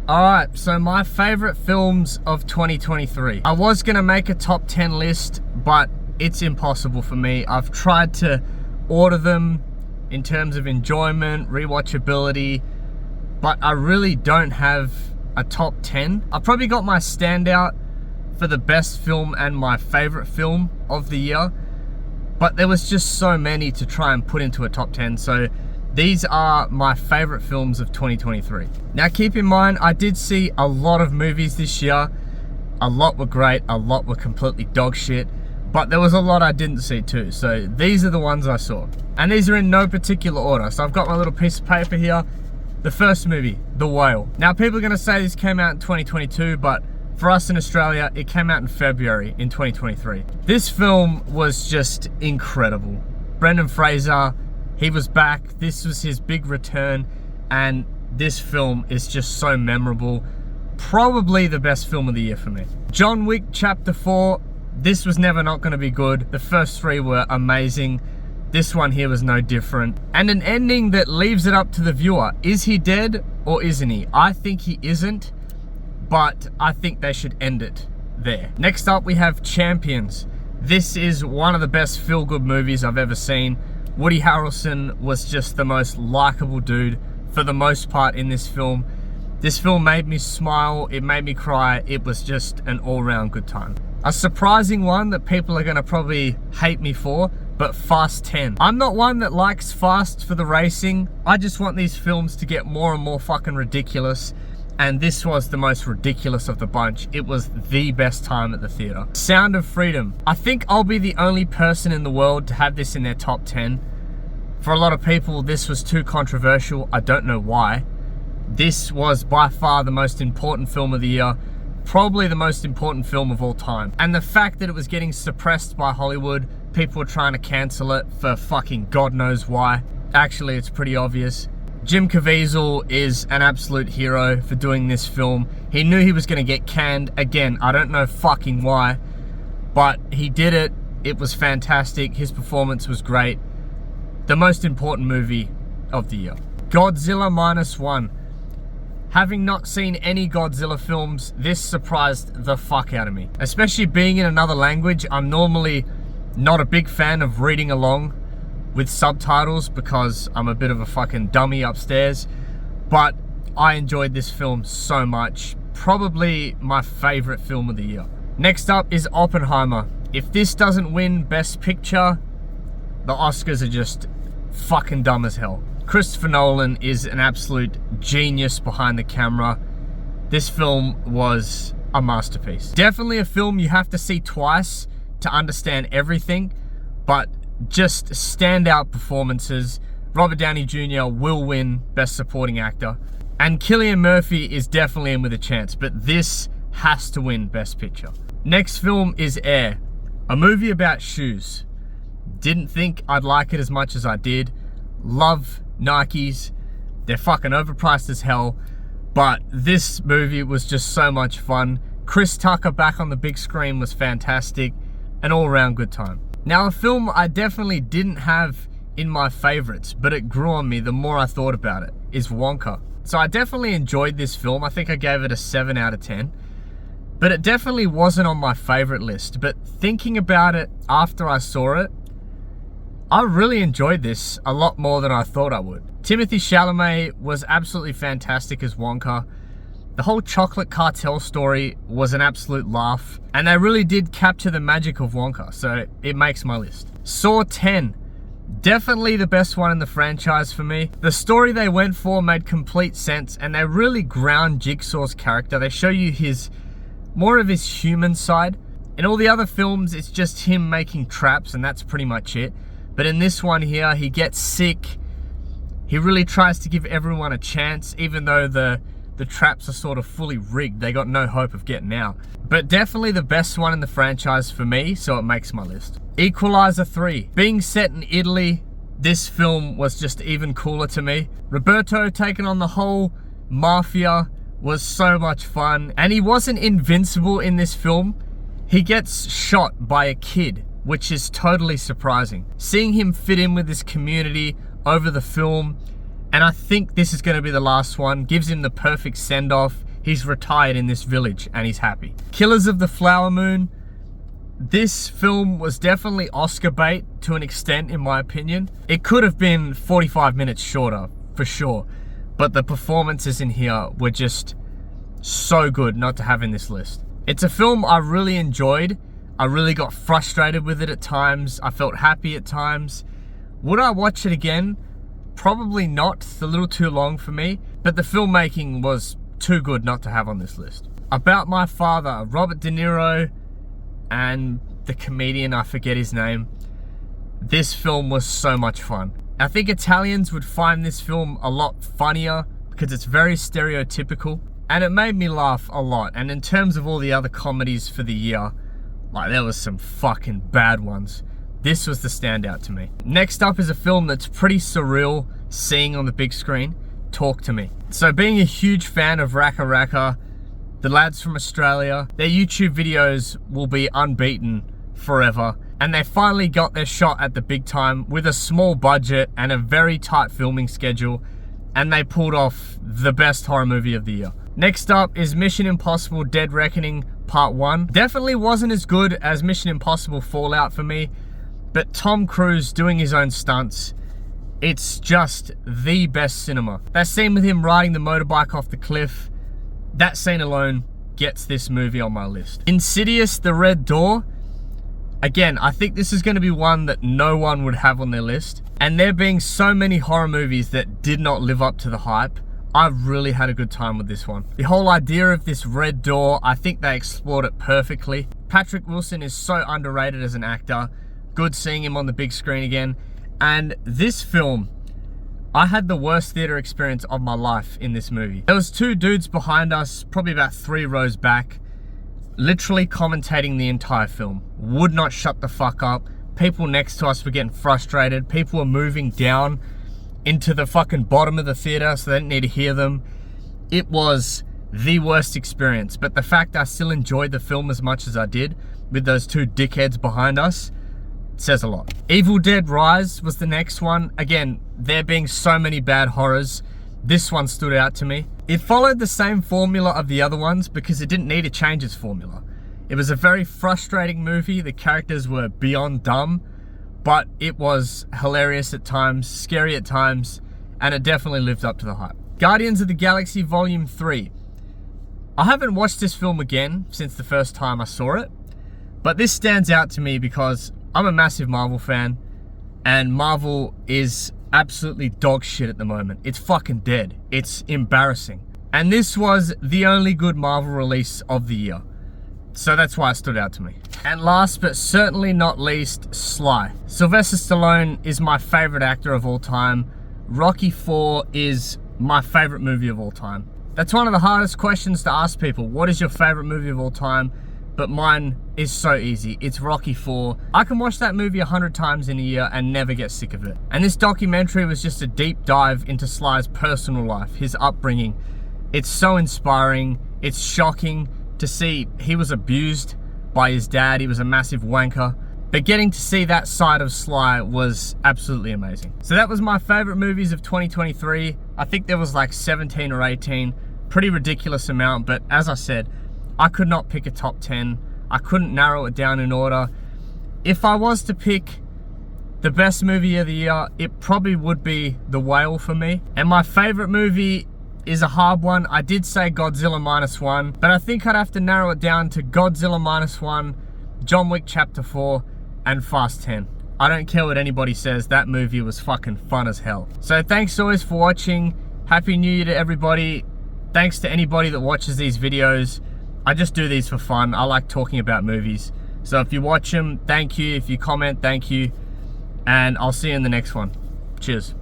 Alright, so my favorite films of 2023. I was gonna make a top 10 list, but it's impossible for me. I've tried to order them in terms of enjoyment, rewatchability, but I really don't have a top 10. I probably got my standout for the best film and my favorite film of the year, but there was just so many to try and put into a top 10, so these are my favorite films of 2023. Now keep in mind, I did see a lot of movies this year. A lot were great, a lot were completely dog shit, but there was a lot I didn't see too. So these are the ones I saw. And these are in no particular order. So I've got my little piece of paper here. The first movie, The Whale. Now people are gonna say this came out in 2022, but for us in Australia, it came out in February in 2023. This film was just incredible. Brendan Fraser, he was back. This was his big return, and this film is just so memorable. Probably the best film of the year for me. John Wick Chapter 4, this was never not gonna be good. The first three were amazing. This one here was no different. And an ending that leaves it up to the viewer. Is he dead or isn't he? I think he isn't, but I think they should end it there. Next up, we have Champions. This is one of the best feel-good movies I've ever seen. Woody Harrelson was just the most likable dude for the most part in this film. This film made me smile, it made me cry, it was just an all-round good time. A surprising one that people are gonna probably hate me for, but Fast 10. I'm not one that likes Fast for the racing. I just want these films to get more and more fucking ridiculous, and this was the most ridiculous of the bunch. It was the best time at the theater. Sound of Freedom. I think I'll be the only person in the world to have this in their top 10. For a lot of people, this was too controversial. I don't know why. This was by far the most important film of the year, probably the most important film of all time. And the fact that it was getting suppressed by Hollywood, people were trying to cancel it for fucking God knows why. Actually, it's pretty obvious. Jim Caviezel is an absolute hero for doing this film. He knew he was gonna get canned. Again, I don't know fucking why, but he did it. It was fantastic. His performance was great. The most important movie of the year. Godzilla Minus One. Having not seen any Godzilla films, this surprised the fuck out of me. Especially being in another language. I'm normally not a big fan of reading along with subtitles because I'm a bit of a fucking dummy upstairs, but I enjoyed this film so much. Probably my favorite film of the year. Next up is Oppenheimer. If this doesn't win Best Picture, the Oscars are just fucking dumb as hell. Christopher Nolan is an absolute genius behind the camera. This film was a masterpiece. Definitely a film you have to see twice to understand everything, but just standout performances. Robert Downey Jr. will win Best Supporting Actor, and Cillian Murphy is definitely in with a chance, but this has to win Best Picture. Next film is Air, a movie about shoes. Didn't think I'd like it as much as I did. Love Nikes. They're fucking overpriced as hell, but this movie was just so much fun. Chris Tucker back on the big screen was fantastic. An all-around good time. Now, a film I definitely didn't have in my favorites, but it grew on me the more I thought about it, is Wonka. So I definitely enjoyed this film. I think I gave it a 7 out of 10. But it definitely wasn't on my favorite list. But thinking about it after I saw it, I really enjoyed this a lot more than I thought I would. Timothée Chalamet was absolutely fantastic as Wonka. The whole chocolate cartel story was an absolute laugh, and they really did capture the magic of Wonka, so it makes my list. Saw 10, definitely the best one in the franchise for me. The story they went for made complete sense, and they really ground Jigsaw's character. They show you more of his human side. In all the other films, it's just him making traps, and that's pretty much it. But in this one here, he gets sick. He really tries to give everyone a chance, even though the traps are sort of fully rigged. They got no hope of getting out. But definitely the best one in the franchise for me, so it makes my list. Equalizer 3. Being set in Italy, this film was just even cooler to me. Roberto taking on the whole mafia was so much fun. And he wasn't invincible in this film. He gets shot by a kid, which is totally surprising. Seeing him fit in with this community over the film, and I think this is going to be the last one, gives him the perfect send-off. he's retired in this village and he's happy. Killers of the Flower Moon. This film was definitely Oscar bait to an extent, in my opinion. It could have been 45 minutes shorter, for sure. But the performances in here were just so good not to have in this list. It's a film I really enjoyed. I really got frustrated with it at times. I felt happy at times. Would I watch it again? Probably not. It's a little too long for me. But the filmmaking was too good not to have on this list. About My Father, Robert De Niro and the comedian, I forget his name. This film was so much fun. I think Italians would find this film a lot funnier because it's very stereotypical, and it made me laugh a lot. And in terms of all the other comedies for the year, like, there was some fucking bad ones. This was the standout to me. Next up is a film that's pretty surreal seeing on the big screen, Talk to Me. So being a huge fan of Raka Raka, the lads from Australia, their YouTube videos will be unbeaten forever. And they finally got their shot at the big time with a small budget and a very tight filming schedule. And they pulled off the best horror movie of the year. Next up is Mission Impossible Dead Reckoning Part 1. Definitely wasn't as good as Mission Impossible Fallout for me, but Tom Cruise doing his own stunts, it's just the best cinema. That scene with him riding the motorbike off the cliff, that scene alone gets this movie on my list. Insidious: The Red Door. Again, I think this is going to be one that no one would have on their list. And there being so many horror movies that did not live up to the hype, I've really had a good time with this one. The whole idea of this red door, I think they explored it perfectly. Patrick Wilson is so underrated as an actor. Good seeing him on the big screen again. And this film, I had the worst theater experience of my life in this movie. There was two dudes behind us, probably about 3 rows back, literally commentating the entire film. Would not shut the fuck up. People next to us were getting frustrated. People were moving down into the fucking bottom of the theater so they didn't need to hear them. It was the worst experience, but the fact I still enjoyed the film as much as I did with those two dickheads behind us says a lot. Evil Dead Rise was the next one. Again, there being so many bad horrors, this one stood out to me. It followed the same formula of the other ones because it didn't need to change its formula. It was a very frustrating movie. The characters were beyond dumb, but it was hilarious at times, scary at times, and it definitely lived up to the hype. Guardians of the Galaxy Volume 3. I haven't watched this film again since the first time I saw it, but this stands out to me because I'm a massive Marvel fan, and Marvel is absolutely dog shit at the moment. It's fucking dead. It's embarrassing. And this was the only good Marvel release of the year. So that's why it stood out to me. And last but certainly not least, Sly. Sylvester Stallone is my favorite actor of all time. Rocky IV is my favorite movie of all time. That's one of the hardest questions to ask people. What is your favorite movie of all time? But mine is so easy. It's Rocky IV. I can watch that movie 100 times in a year and never get sick of it. And this documentary was just a deep dive into Sly's personal life, his upbringing. It's so inspiring. It's shocking to see he was abused by his dad. He was a massive wanker. But getting to see that side of Sly was absolutely amazing. So that was my favorite movies of 2023. I think there was like 17 or 18. Pretty ridiculous amount, but as I said, I could not pick a top 10. I couldn't narrow it down in order. If I was to pick the best movie of the year, it probably would be The Whale for me. And my favorite movie is a hard one. I did say Godzilla Minus One, but I think I'd have to narrow it down to Godzilla Minus One, John Wick Chapter 4, and Fast 10. I don't care what anybody says, that movie was fucking fun as hell. So thanks always for watching. Happy New Year to everybody. Thanks to anybody that watches these videos. I just do these for fun. I like talking about movies. So if you watch them, thank you. If you comment, thank you. And I'll see you in the next one. Cheers.